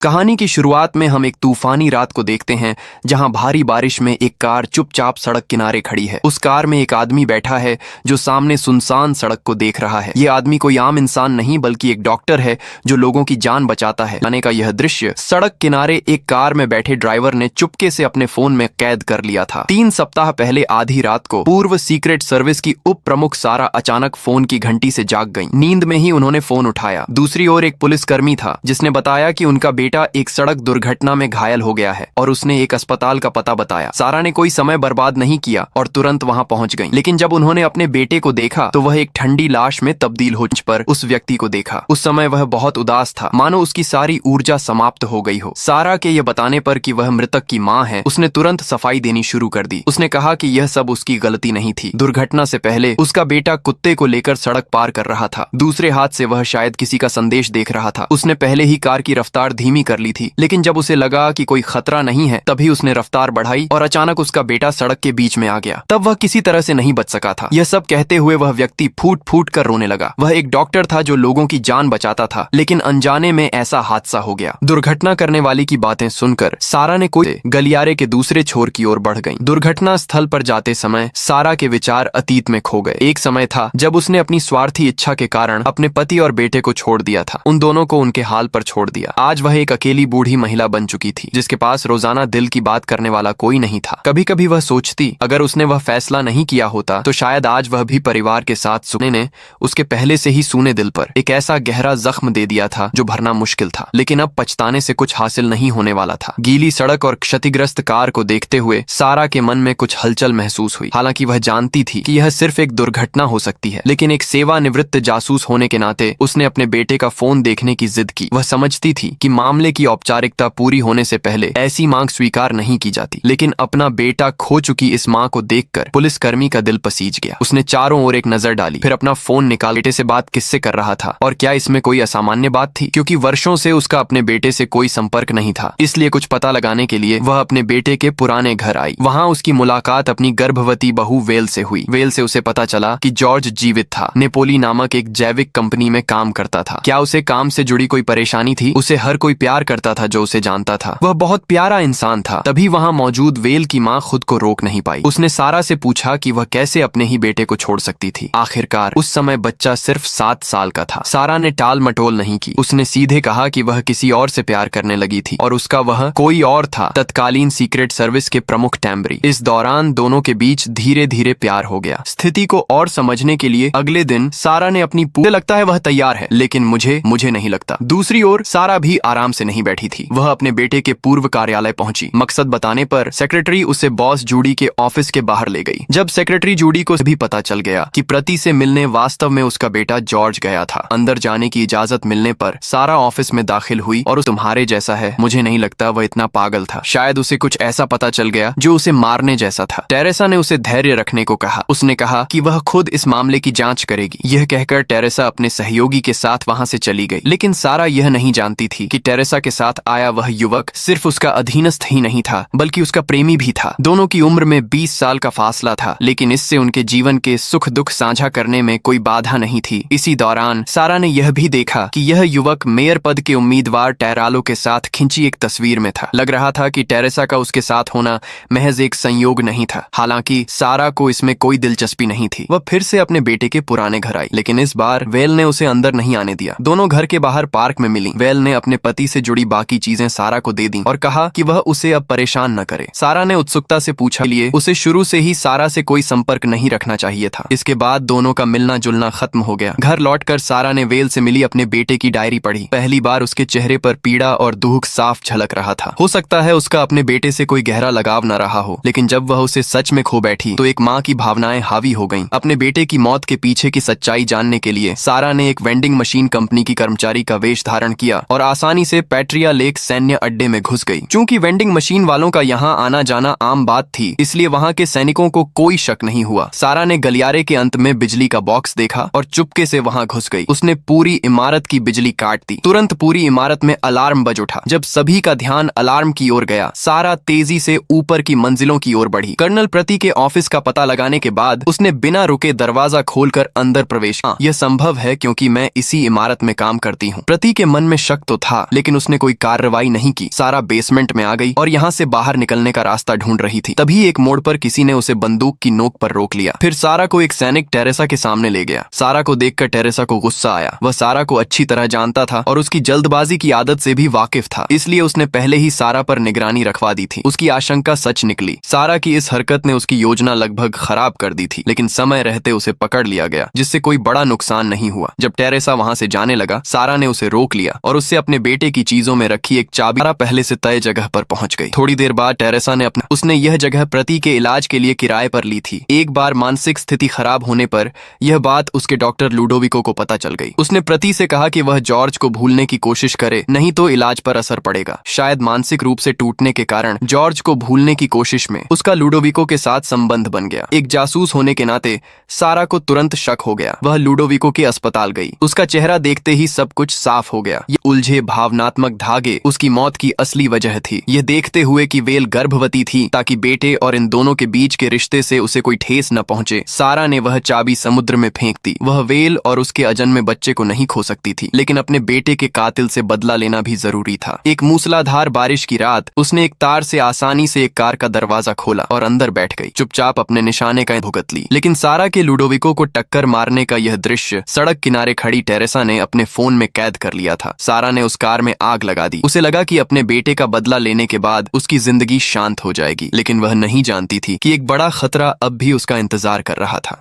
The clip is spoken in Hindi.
कहानी की शुरुआत में हम एक तूफानी रात को देखते हैं जहां भारी बारिश में एक कार चुपचाप सड़क किनारे खड़ी है। उस कार में एक आदमी बैठा है जो सामने सुनसान सड़क को देख रहा है। ये आदमी कोई आम इंसान नहीं बल्कि एक डॉक्टर है जो लोगों की जान बचाता है। आने का यह दृश्य सड़क किनारे एक कार में बैठे ड्राइवर ने चुपके से अपने फोन में कैद कर लिया था। 3 सप्ताह पहले आधी रात को पूर्व सीक्रेट सर्विस की उप प्रमुख सारा अचानक फोन की घंटी से जाग गई। नींद में ही उन्होंने फोन उठाया। दूसरी ओर एक पुलिसकर्मी था जिसने बताया कि उनका बेटा एक सड़क दुर्घटना में घायल हो गया है और उसने एक अस्पताल का पता बताया। सारा ने कोई समय बर्बाद नहीं किया और तुरंत वहां पहुंच गई। लेकिन जब उन्होंने अपने बेटे को देखा तो वह एक ठंडी लाश में तब्दील हो पर उस व्यक्ति को देखा। उस समय वह बहुत उदास था, मानो उसकी सारी ऊर्जा समाप्त हो गई हो। सारा के ये बताने पर कि वह मृतक की मां है, उसने तुरंत सफाई देनी शुरू कर दी। उसने कहा कि यह सब उसकी गलती नहीं थी। दुर्घटना से पहले उसका बेटा कुत्ते को लेकर सड़क पार कर रहा था। दूसरे हाथ से वह शायद किसी का संदेश देख रहा था। उसने पहले ही कार की रफ्तार धीमी कर ली थी, लेकिन जब उसे लगा कि कोई खतरा नहीं है तभी उसने रफ्तार बढ़ाई और अचानक उसका बेटा सड़क के बीच में आ गया। तब वह किसी तरह से नहीं बच सका था। यह सब कहते हुए वह व्यक्ति फूट फूट कर रोने लगा। वह एक डॉक्टर था जो लोगों की जान बचाता था, लेकिन अनजाने में ऐसा हादसा हो गया। दुर्घटना करने वाली की बातें सुनकर सारा ने कोई गलियारे के दूसरे छोर की ओर बढ़ गई। दुर्घटना स्थल पर जाते समय सारा के विचार अतीत में खो गए। एक समय था जब उसने अपनी स्वार्थी इच्छा के कारण अपने पति और बेटे को छोड़ दिया था, उन दोनों को उनके हाल पर छोड़ दिया। आज वह एक अकेली बूढ़ी महिला बन चुकी थी जिसके पास रोजाना दिल की बात करने वाला कोई नहीं था। कभी कभी वह सोचती अगर उसने वह फैसला नहीं किया होता तो शायद आज वह भी परिवार के साथ सुने ने उसके पहले से ही सूने दिल पर एक ऐसा गहरा जख्म दे दिया था जो भरना मुश्किल था। लेकिन अब पछताने से कुछ हासिल नहीं होने वाला था। गीली सड़क और क्षतिग्रस्त कार को देखते हुए सारा के मन में कुछ हलचल महसूस हुई। हालांकि वह जानती थी कि यह सिर्फ एक दुर्घटना हो सकती है, लेकिन एक सेवानिवृत्त जासूस होने के नाते उसने अपने बेटे का फोन देखने की जिद की। वह समझती थी कि मामले की औपचारिकता पूरी होने से पहले ऐसी मांग स्वीकार नहीं की जाती। लेकिन अपना बेटा खो चुकी इस मां को देखकर पुलिसकर्मी का दिल पसीज गया। उसने चारों ओर एक नजर डाली, फिर अपना फोन निकाल बेटे से बात किससे कर रहा था और क्या इसमें कोई असामान्य बात थी, क्योंकि वर्षों से उसका अपने बेटे से कोई संपर्क नहीं था। इसलिए कुछ पता लगाने के लिए वह अपने बेटे के पुराने घर आई। वहां उसकी मुलाकात अपनी गर्भवती बहू वेल से हुई। वेल से उसे पता चला कि जॉर्ज जीवित था, नेपोली नामक एक जैविक कंपनी में काम करता था। क्या उसे काम से जुड़ी कोई परेशानी थी? उसे हर कोई प्यार करता था जो उसे जानता था। वह बहुत प्यारा इंसान था। तभी वहां मौजूद वेल की मां खुद को रोक नहीं पाई। उसने सारा से पूछा कि वह कैसे अपने ही बेटे को छोड़ सकती थी। आखिरकार उस समय बच्चा सिर्फ 7 साल का था। सारा ने टाल मटोल नहीं की। उसने सीधे कहा कि वह किसी और से प्यार करने लगी थी और उसका वह कोई और था, तत्कालीन सीक्रेट सर्विस के प्रमुख टैम्बरी। इस दौरान दोनों के बीच धीरे धीरे प्यार हो गया। स्थिति को और समझने के लिए अगले दिन सारा ने अपनी लगता है वह तैयार है, लेकिन मुझे नहीं लगता। दूसरी ओर सारा भी आराम से नहीं बैठी थी। वह अपने बेटे के पूर्व कार्यालय पहुंची। मकसद बताने पर सेक्रेटरी उसे बॉस जूडी के ऑफिस के बाहर ले गई। जब सेक्रेटरी जूडी को भी पता चल गया कि प्रति से मिलने वास्तव में उसका बेटा जॉर्ज गया था। अंदर जाने की इजाजत मिलने पर सारा ऑफिस में दाखिल हुई और तुम्हारे जैसा है, मुझे नहीं लगता वह इतना पागल था। शायद उसे कुछ ऐसा पता चल गया जो उसे मारने जैसा था। टेरेसा ने उसे धैर्य रखने को कहा। उसने कहा कि वह खुद इस मामले की जांच करेगी। यह कहकर टेरेसा अपने सहयोगी के साथ वहां से चली गई। लेकिन सारा यह नहीं जानती थी कि टेरेसा के साथ आया वह युवक सिर्फ उसका अधीनस्थ ही नहीं था बल्कि उसका प्रेमी भी था। दोनों की उम्र में 20 साल का फासला था, लेकिन इससे उनके जीवन के सुख दुख साझा करने में कोई बाधा नहीं थी। इसी दौरान सारा ने यह भी देखा कि यह युवक मेयर पद के उम्मीदवार टेरालो के साथ खिंची एक तस्वीर में था। लग रहा था कि टेरेसा का उसके साथ होना महज एक संयोग नहीं था। हालांकि सारा को इसमें कोई दिलचस्पी नहीं थी। वह फिर से अपने बेटे के पुराने घर आई, लेकिन इस बार वेल ने उसे अंदर नहीं आने दिया। दोनों घर के बाहर पार्क में मिली। वेल ने अपने पति से जुड़ी बाकी चीजें सारा को दे दी और कहा कि वह उसे अब परेशान न करे। सारा ने उत्सुकता से पूछा लिए उसे शुरू से ही सारा से कोई संपर्क नहीं रखना चाहिए था। इसके बाद दोनों का मिलना जुलना खत्म हो गया। घर लौटकर सारा ने वेल से मिली अपने बेटे की डायरी पढ़ी। पहली बार उसके चेहरे पर पीड़ा और दुख साफ झलक रहा था। हो सकता है उसका अपने बेटे से कोई गहरा लगाव न रहा हो, लेकिन जब वह उसे सच में खो बैठी तो एक माँ की भावनाएं हावी हो गईं। अपने बेटे की मौत के पीछे की सच्चाई जानने के लिए सारा ने एक वेंडिंग मशीन कंपनी की कर्मचारी का वेश धारण किया और आसानी से पैट्रिया लेक सैन्य अड्डे में घुस गई। चूंकि वेंडिंग मशीन वालों का यहाँ आना जाना आम बात थी, इसलिए वहाँ के सैनिकों को कोई शक नहीं हुआ। सारा ने गलियारे के अंत में बिजली का बॉक्स देखा और चुपके से वहाँ घुस गई। उसने पूरी इमारत की बिजली काट दी। तुरंत पूरी इमारत में अलार्म बज उठा। जब सभी का ध्यान अलार्म की ओर गया, सारा तेजी से ऊपर की मंजिलों की ओर बढ़ी। कर्नल प्रति के ऑफिस का पता लगाने के बाद उसने बिना रुके दरवाजा खोलकर अंदर प्रवेश किया। यह संभव है क्योंकि मैं इसी इमारत में काम करती हूँ। प्रति के मन में शक तो था, लेकिन लेकिन उसने कोई कार्रवाई नहीं की। सारा बेसमेंट में आ गई और यहाँ से बाहर निकलने का रास्ता ढूंढ रही थी। तभी एक मोड़ पर किसी ने उसे बंदूक की नोक पर रोक लिया। फिर सारा को एक सैनिक टेरेसा के सामने ले गया। सारा को देखकर टेरेसा को गुस्सा आया। वह सारा को अच्छी तरह जानता था और उसकी जल्दबाजी की आदत से भी वाकिफ था, इसलिए उसने पहले ही सारा पर निगरानी रखवा दी थी। उसकी आशंका सच निकली। सारा की इस हरकत ने उसकी योजना लगभग खराब कर दी थी, लेकिन समय रहते उसे पकड़ लिया गया, जिससे कोई बड़ा नुकसान नहीं हुआ। जब टेरेसा वहां से जाने लगा, सारा ने उसे रोक लिया और उससे अपने बेटे की चीजों में रखी एक चाबी सारा पहले से तय जगह पर पहुंच गई। थोड़ी देर बाद टेरेसा ने उसने यह जगह प्रति के इलाज के लिए किराए पर ली थी। एक बार मानसिक स्थिति खराब होने पर यह बात उसके डॉक्टर लुडोविको को पता चल गई। उसने प्रति से कहा कि वह जॉर्ज को भूलने की कोशिश करे, नहीं तो इलाज पर असर पड़ेगा। शायद मानसिक रूप से टूटने के कारण जॉर्ज को भूलने की कोशिश में उसका लुडोविको के साथ संबंध बन गया। एक जासूस होने के नाते सारा को तुरंत शक हो गया। वह लुडोविको के अस्पताल गई। उसका चेहरा देखते ही सब कुछ साफ हो गया। ये उलझे भावनात्मक धागे उसकी मौत की असली वजह थी। यह देखते हुए कि वेल गर्भवती थी ताकि बेटे और इन दोनों के बीच के रिश्ते से उसे कोई ठेस न पहुंचे, सारा ने वह चाबी समुद्र में फेंक दी। वह वेल और उसके अजन्मे बच्चे को नहीं खो सकती थी, लेकिन अपने बेटे के कातिल से बदला लेना भी जरूरी था। एक मूसलाधार बारिश की रात उसने एक तार से आसानी से एक कार का दरवाजा खोला और अंदर बैठ गई। चुपचाप अपने निशाने का भुगत ली। लेकिन सारा के लुडोविको को टक्कर मारने का यह दृश्य सड़क किनारे खड़ी टेरेसा ने अपने फोन में कैद कर लिया था। सारा ने उस कार में आग लगा दी। उसे लगा कि अपने बेटे का बदला लेने के बाद उसकी जिंदगी शांत हो जाएगी, लेकिन वह नहीं जानती थी कि एक बड़ा खतरा अब भी उसका इंतजार कर रहा था।